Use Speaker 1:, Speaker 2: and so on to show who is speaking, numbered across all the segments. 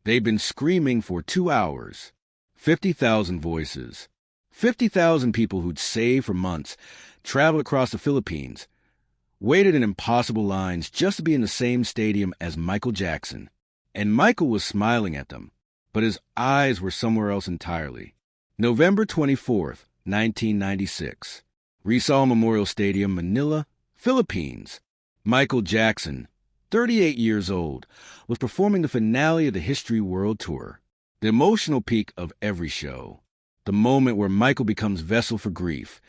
Speaker 1: They'd been screaming for 2 hours. 50,000 voices. 50,000 people who'd saved for months, traveled across the Philippines, waited in impossible lines just to be in the same stadium as Michael Jackson. And Michael was smiling at them, but his eyes were somewhere else entirely. November 24th, 1996. Rizal Memorial Stadium, Manila, Philippines. Michael Jackson, 38 years old, was performing the finale of the History World Tour. The emotional peak of every show. The moment where Michael becomes vessel for grief,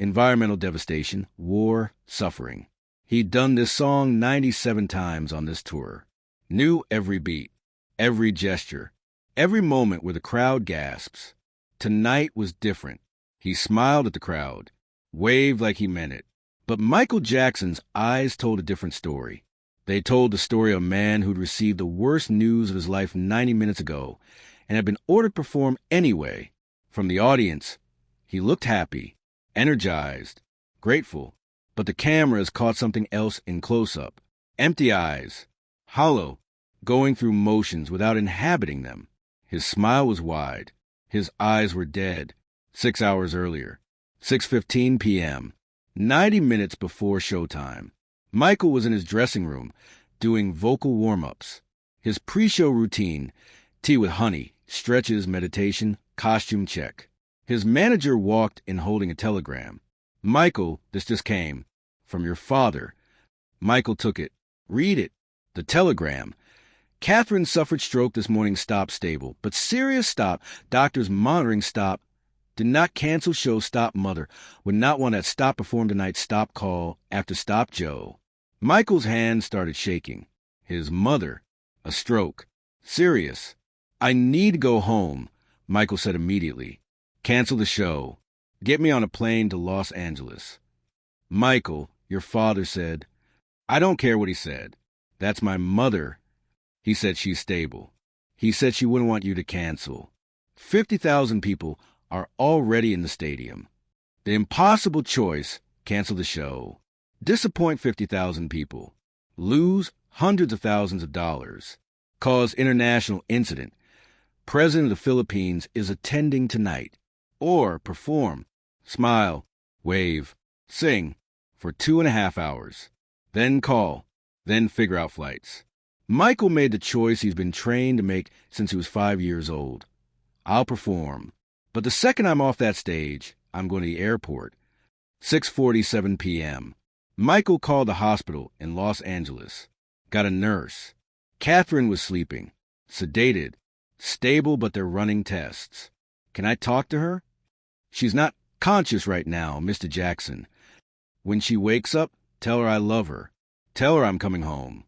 Speaker 1: environmental devastation, war, suffering. He'd done this song 97 times on this tour. Knew every beat, every gesture, every moment where the crowd gasps. Tonight was different. He smiled at the crowd, waved like he meant it. But Michael Jackson's eyes told a different story. They told the story of a man who'd received the worst news of his life 90 minutes ago and had been ordered to perform anyway. From the audience, he looked happy, energized, grateful, but the cameras caught something else in close-up. Empty eyes, hollow, going through motions without inhabiting them. His smile was wide. His eyes were dead. 6 hours earlier, 6:15 p.m., 90 minutes before showtime. Michael was in his dressing room doing vocal warm-ups. His pre-show routine, tea with honey, stretches, meditation, costume check. His manager walked in holding a telegram. "Michael, this just came. From your father." Michael took it. "Read it." The telegram. "Catherine suffered stroke this morning. Stop stable. But serious stop. Doctors monitoring stop. Did not cancel show. Stop mother. Would not want that stop perform tonight. Stop call. After stop Joe." Michael's hand started shaking. His mother. A stroke. Serious. "I need to go home," Michael said immediately. "Cancel the show. Get me on a plane to Los Angeles." "Michael," your father said. "I don't care what he said. That's my mother. He said she's stable. He said she wouldn't want you to cancel. 50,000 people are already in the stadium. The impossible choice, cancel the show. Disappoint 50,000 people. Lose hundreds of thousands of dollars. Cause international incident. President of the Philippines is attending tonight. Or perform, smile, wave, sing for 2.5 hours. Then call, then figure out flights." Michael made the choice he's been trained to make since he was 5 years old. "I'll perform. But the second I'm off that stage, I'm going to the airport." 6:47 p.m. Michael called the hospital in Los Angeles. Got a nurse. Catherine was sleeping, sedated, stable, but they're running tests. "Can I talk to her?" "She's not conscious right now, Mr. Jackson. When she wakes up, tell her I love her. Tell her I'm coming home."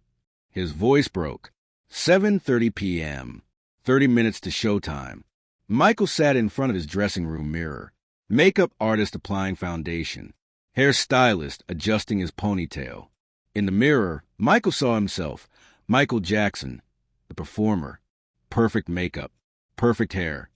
Speaker 1: His voice broke. 7:30 p.m., 30 minutes to showtime. Michael sat in front of his dressing room mirror. Makeup artist applying foundation. Hairstylist adjusting his ponytail. In the mirror, Michael saw himself, Michael Jackson, the performer. Perfect makeup, perfect hair,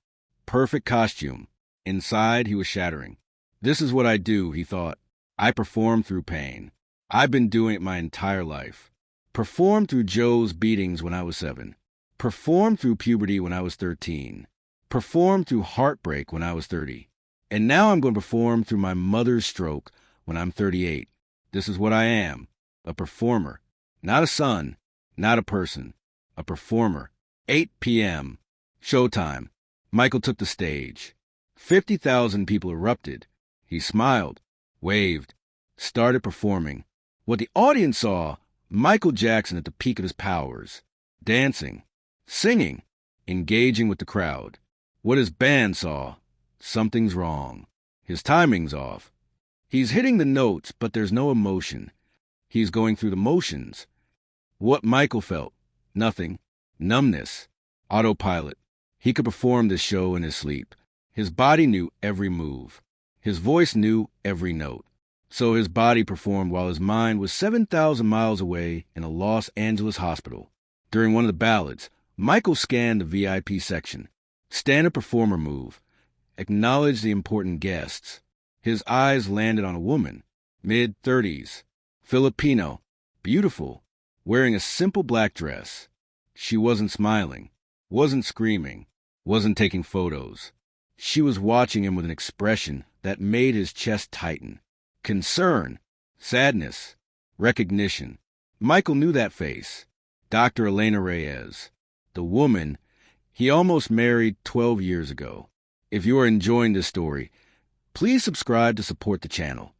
Speaker 1: perfect costume. Inside, he was shattering. "This is what I do," he thought. "I perform through pain. I've been doing it my entire life. Performed through Joe's beatings when I was 7. Performed through puberty when I was 13. Performed through heartbreak when I was 30. And now I'm going to perform through my mother's stroke when I'm 38. This is what I am, a performer. Not a son, not a person, a performer." 8 p.m. Showtime. Michael took the stage. 50,000 people erupted. He smiled, waved, started performing. What the audience saw, Michael Jackson at the peak of his powers, dancing, singing, engaging with the crowd. What his band saw, something's wrong. His timing's off. He's hitting the notes, but there's no emotion. He's going through the motions. What Michael felt, nothing. Numbness, autopilot. He could perform this show in his sleep. His body knew every move. His voice knew every note. So his body performed while his mind was 7,000 miles away in a Los Angeles hospital. During one of the ballads, Michael scanned the VIP section. Standard performer move. Acknowledged the important guests. His eyes landed on a woman, mid-30s, Filipino, beautiful, wearing a simple black dress. She wasn't smiling. wasn't screaming, wasn't taking photos. She was watching him with an expression that made his chest tighten. Concern, sadness, recognition. Michael knew that face. Dr. Elena Reyes, the woman he almost married 12 years ago. If you are enjoying this story, please subscribe to support the channel.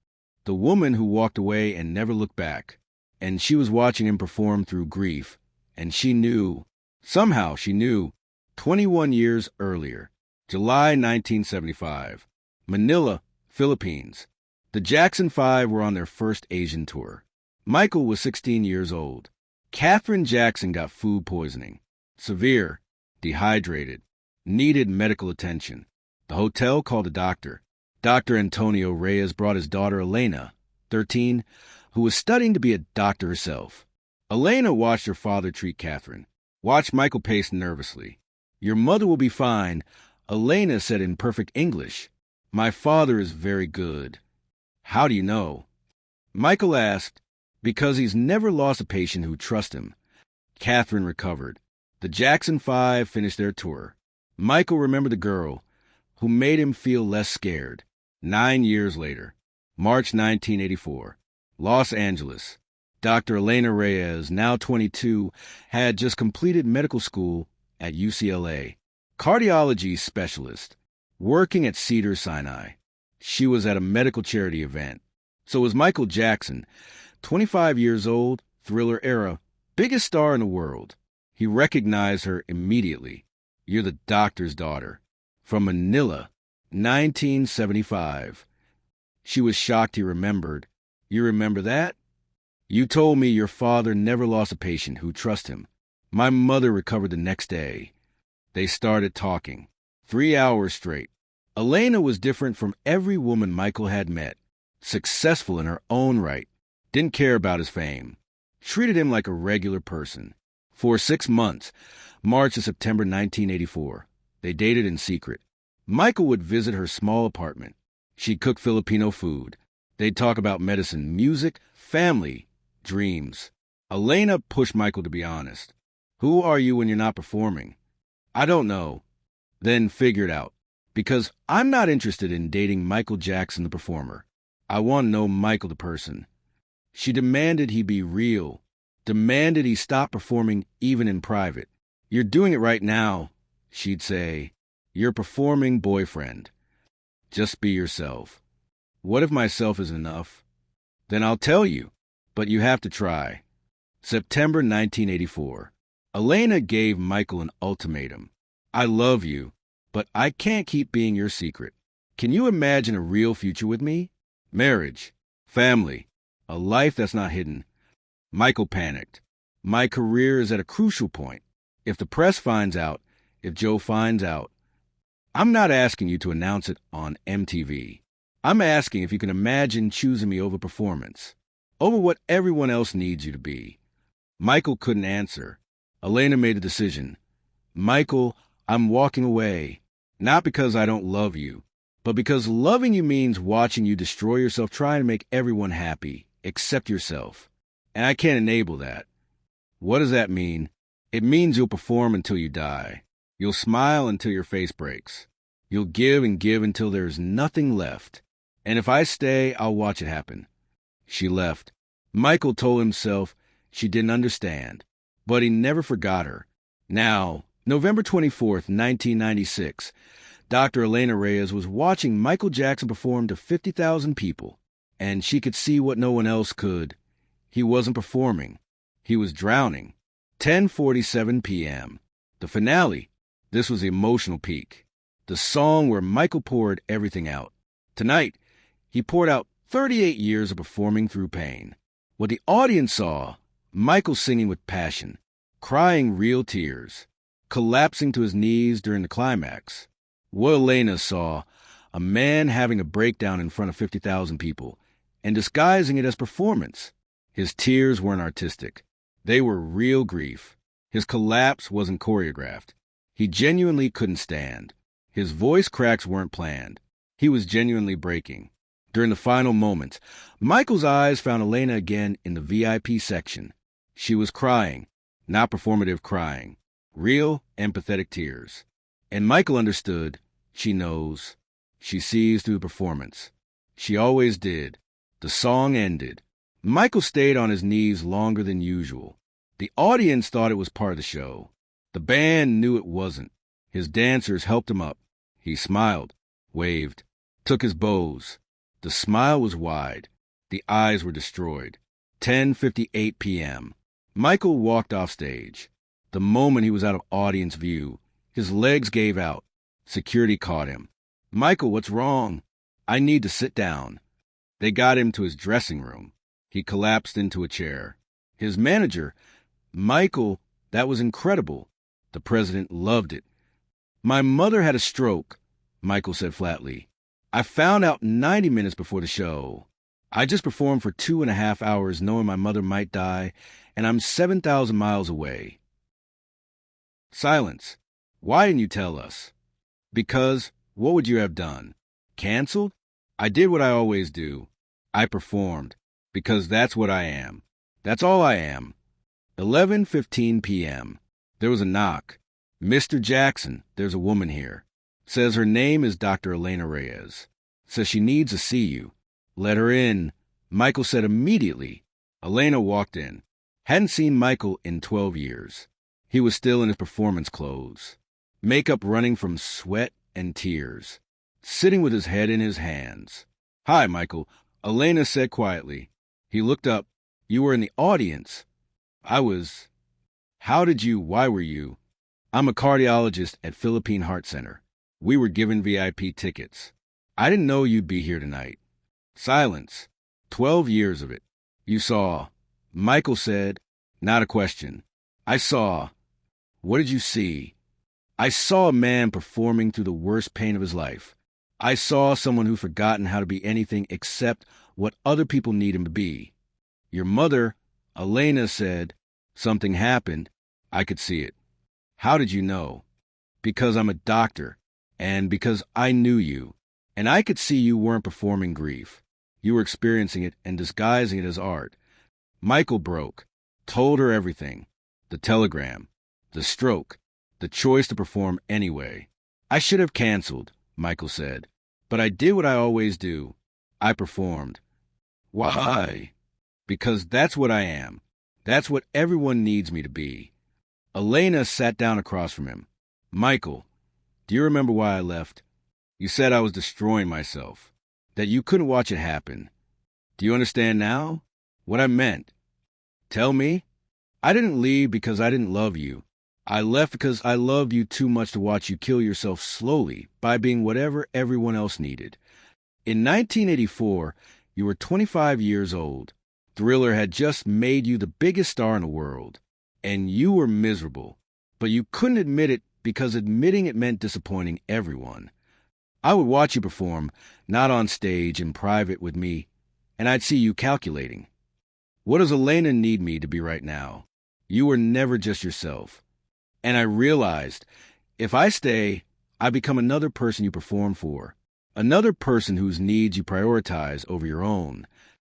Speaker 1: The woman who walked away and never looked back. And she was watching him perform through grief. And she knew, somehow she knew, 21 years earlier, July 1975, Manila, Philippines. The Jackson 5 were on their first Asian tour. Michael was 16 years old. Catherine Jackson got food poisoning. Severe, dehydrated, needed medical attention. The hotel called a doctor. Dr. Antonio Reyes brought his daughter Elena, 13, who was studying to be a doctor herself. Elena watched her father treat Catherine. Watched Michael pace nervously. "Your mother will be fine," Elena said in perfect English. "My father is very good." "How do you know?" Michael asked. "Because he's never lost a patient who trusts him." Catherine recovered. The Jackson 5 finished their tour. Michael remembered the girl who made him feel less scared. 9 years later, March 1984, Los Angeles. Dr. Elena Reyes, now 22, had just completed medical school at UCLA. Cardiology specialist, working at Cedars-Sinai. She was at a medical charity event. So was Michael Jackson, 25 years old, Thriller era, biggest star in the world. He recognized her immediately. "You're the doctor's daughter." From Manila, 1975. She was shocked he remembered. "You remember that? You told me your father never lost a patient who trusted him." My mother recovered the next day. They started talking. 3 hours straight. Elena was different from every woman Michael had met. Successful in her own right. Didn't care about his fame. Treated him like a regular person. For 6 months, March to September 1984, they dated in secret. Michael would visit her small apartment. She'd cook Filipino food. They'd talk about medicine, music, family, dreams. Elena pushed Michael to be honest. "Who are you when you're not performing?" "I don't know." "Then figure it out. Because I'm not interested in dating Michael Jackson the performer. I want to know Michael the person." She demanded he be real. Demanded he stop performing even in private. "You're doing it right now," she'd say. "You're performing, boyfriend. Just be yourself." "What if myself isn't enough?" "Then I'll tell you. But you have to try." September 1984. Elena gave Michael an ultimatum. "I love you, but I can't keep being your secret. Can you imagine a real future with me? Marriage, family, a life that's not hidden." Michael panicked. "My career is at a crucial point. If the press finds out, if Joe finds out, I'm not asking you to announce it on MTV. I'm asking if you can imagine choosing me over performance, over what everyone else needs you to be." Michael couldn't answer. Elena made a decision. "Michael, I'm walking away, not because I don't love you, but because loving you means watching you destroy yourself trying to make everyone happy, except yourself. And I can't enable that." "What does that mean?" "It means you'll perform until you die. You'll smile until your face breaks. You'll give and give until there's nothing left. And if I stay, I'll watch it happen." She left. Michael told himself she didn't understand, but he never forgot her. Now, November 24th, 1996, Dr. Elena Reyes was watching Michael Jackson perform to 50,000 people, and she could see what no one else could. He wasn't performing. He was drowning. 10:47 p.m. The finale. This was the emotional peak. The song where Michael poured everything out. Tonight, he poured out 38 years of performing through pain. What the audience saw, Michael singing with passion, crying real tears, collapsing to his knees during the climax. What Elena saw, a man having a breakdown in front of 50,000 people and disguising it as performance. His tears weren't artistic. They were real grief. His collapse wasn't choreographed. He genuinely couldn't stand. His voice cracks weren't planned. He was genuinely breaking. During the final moments, Michael's eyes found Elena again in the VIP section. She was crying, not performative crying, Real, empathetic tears. And Michael understood. She knows. She sees through the performance. She always did. The song ended. Michael stayed on his knees longer than usual. The audience thought it was part of the show. The band knew it wasn't. His dancers helped him up. He smiled, waved, took his bows. The smile was wide. The eyes were destroyed. 10:58 p.m. Michael walked off stage. The moment he was out of audience view, his legs gave out. Security caught him. "Michael, what's wrong?" "I need to sit down." They got him to his dressing room. He collapsed into a chair. His manager, "Michael, that was incredible." The president loved it. "My mother had a stroke," Michael said flatly. "I found out 90 minutes before the show. I just performed for 2.5 hours knowing my mother might die, and I'm 7,000 miles away." Silence. "Why didn't you tell us?" "Because what would you have done? Canceled? I did what I always do. I performed. Because that's what I am. That's all I am." 11:15 p.m. There was a knock. "Mr. Jackson, there's a woman here. Says her name is Dr. Elena Reyes. Says she needs to see you." "Let her in," Michael said immediately. Elena walked in. Hadn't seen Michael in 12 years. He was still in his performance clothes. Makeup running from sweat and tears. Sitting with his head in his hands. "Hi, Michael," Elena said quietly. He looked up. "You were in the audience." "I was." Why were you?" "I'm a cardiologist at Philippine Heart Center. We were given VIP tickets. I didn't know you'd be here tonight." Silence. 12 years of it. "You saw." Michael said, not a question. "I saw." "What did you see?" "I saw a man performing through the worst pain of his life. I saw someone who'd forgotten how to be anything except what other people need him to be." "Your mother," Elena said, "something happened." I could see it. "How did you know?" "Because I'm a doctor, and because I knew you, and I could see you weren't performing grief. You were experiencing it and disguising it as art." Michael broke, told her everything. The telegram, the stroke, the choice to perform anyway. "I should have canceled," Michael said, "but I did what I always do. I performed." "Why?" "Because that's what I am. That's what everyone needs me to be." Elena sat down across from him. "Michael, do you remember why I left? You said I was destroying myself, that you couldn't watch it happen. Do you understand now? What I meant?" "Tell me." "I didn't leave because I didn't love you. I left because I loved you too much to watch you kill yourself slowly by being whatever everyone else needed. In 1984, you were 25 years old. Thriller had just made you the biggest star in the world. And you were miserable. But you couldn't admit it because admitting it meant disappointing everyone. I would watch you perform, not on stage, in private with me, and I'd see you calculating. What does Elena need me to be right now? You were never just yourself. And I realized, if I stay, I become another person you perform for. Another person whose needs you prioritize over your own.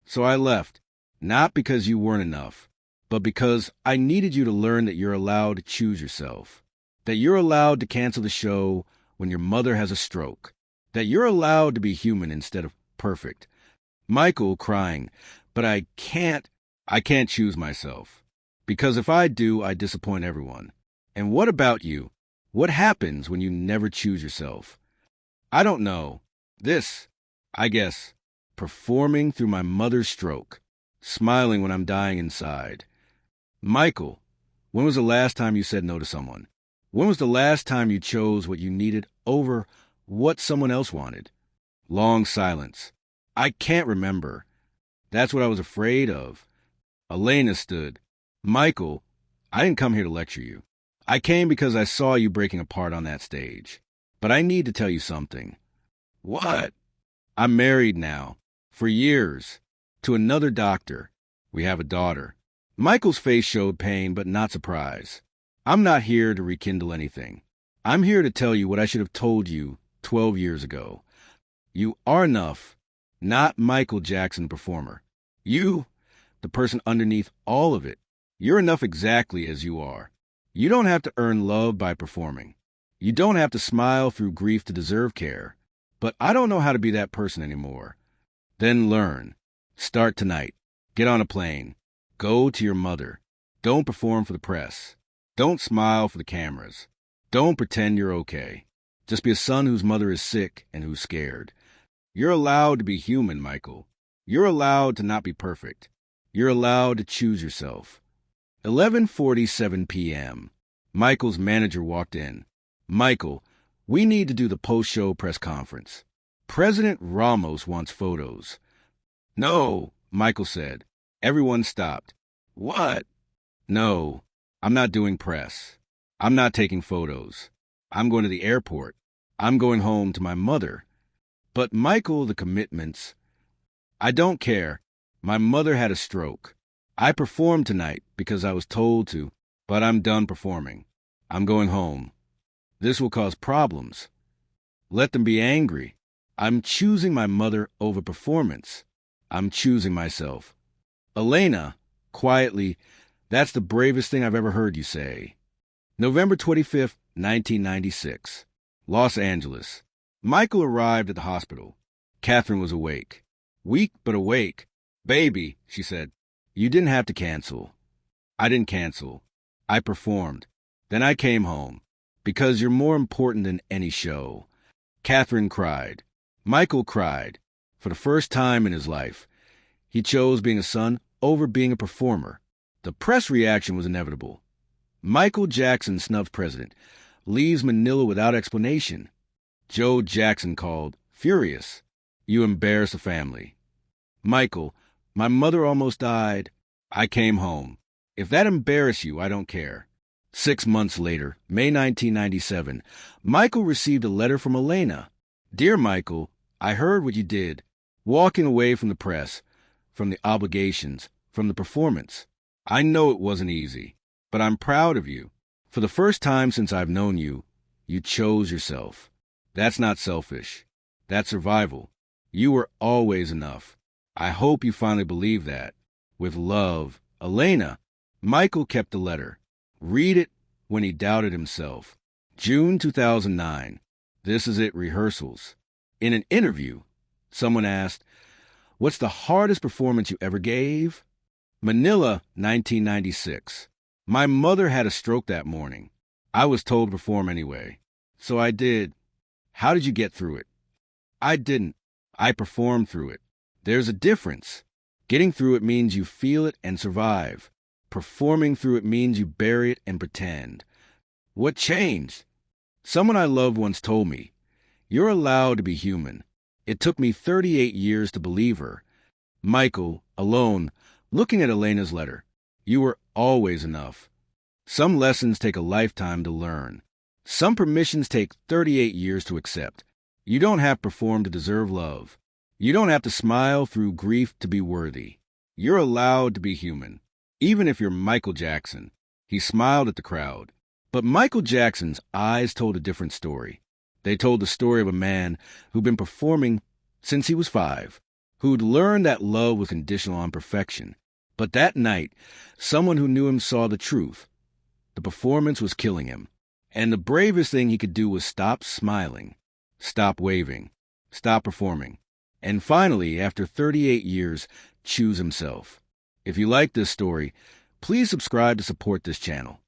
Speaker 1: So I left, not because you weren't enough, but because I needed you to learn that you're allowed to choose yourself. That you're allowed to cancel the show when your mother has a stroke. That you're allowed to be human instead of perfect." Michael crying, "But I can't choose myself. Because if I do, I disappoint everyone. And what about you? What happens when you never choose yourself?" "I don't know. This, I guess, performing through my mother's stroke, smiling when I'm dying inside." "Michael, when was the last time you said no to someone? When was the last time you chose what you needed over what someone else wanted?" Long silence. "I can't remember. That's what I was afraid of." Elena stood. "Michael, I didn't come here to lecture you. I came because I saw you breaking apart on that stage. But I need to tell you something." "What?" "I'm married now. For years. To another doctor. We have a daughter." Michael's face showed pain, but not surprise. "I'm not here to rekindle anything. I'm here to tell you what I should have told you 12 years ago. You are enough, not Michael Jackson, performer. You, the person underneath all of it. You're enough exactly as you are. You don't have to earn love by performing. You don't have to smile through grief to deserve care. But I don't know how to be that person anymore. Then learn. Start tonight. Get on a plane. Go to your mother. Don't perform for the press. Don't smile for the cameras. Don't pretend you're okay. Just be a son whose mother is sick and who's scared. You're allowed to be human, Michael. You're allowed to not be perfect. You're allowed to choose yourself. 11:47 p.m. Michael's manager walked in. Michael, we need to do the post-show press conference. President Ramos wants photos. No, Michael said. Everyone stopped. What? No, I'm not doing press. I'm not taking photos. I'm going to the airport. I'm going home to my mother. But Michael, the commitments. I don't care. My mother had a stroke. I performed tonight because I was told to, but I'm done performing. I'm going home. This will cause problems. Let them be angry. I'm choosing my mother over performance. I'm choosing myself. Elena, quietly, that's the bravest thing I've ever heard you say. November 25th, 1996. Los Angeles. Michael arrived at the hospital. Catherine was awake. Weak but awake. Baby, she said, you didn't have to cancel. I didn't cancel. I performed. Then I came home. Because you're more important than any show. Catherine cried. Michael cried. For the first time in his life, he chose being a son over being a performer. The press reaction was inevitable. Michael Jackson, snubbed president, leaves Manila without explanation. Joe Jackson called, furious. You embarrass the family. Michael, my mother almost died. I came home. If that embarrassed you, I don't care. 6 months later, May 1997, Michael received a letter from Elena. Dear Michael, I heard what you did. Walking away from the press, from the obligations, from the performance. I know it wasn't easy, but I'm proud of you. For the first time since I've known you, you chose yourself. That's not selfish. That's survival. You were always enough. I hope you finally believe that. With love, Elena. Michael kept the letter. Read it when he doubted himself. June 2009. This is it, rehearsals. In an interview, someone asked, what's the hardest performance you ever gave? Manila, 1996. My mother had a stroke that morning. I was told to perform anyway. So I did. How did you get through it? I didn't. I performed through it. There's a difference. Getting through it means you feel it and survive. Performing through it means you bury it and pretend. What changed? Someone I loved once told me, you're allowed to be human. It took me 38 years to believe her. Michael, alone, looking at Elena's letter. You were always enough. Some lessons take a lifetime to learn. Some permissions take 38 years to accept. You don't have to perform to deserve love. You don't have to smile through grief to be worthy. You're allowed to be human. Even if you're Michael Jackson. He smiled at the crowd. But Michael Jackson's eyes told a different story. They told the story of a man who'd been performing since he was 5, who'd learned that love was conditional on perfection. But that night, someone who knew him saw the truth. The performance was killing him. And the bravest thing he could do was stop smiling, stop waving, stop performing. And finally, after 38 years, choose himself. If you like this story, please subscribe to support this channel.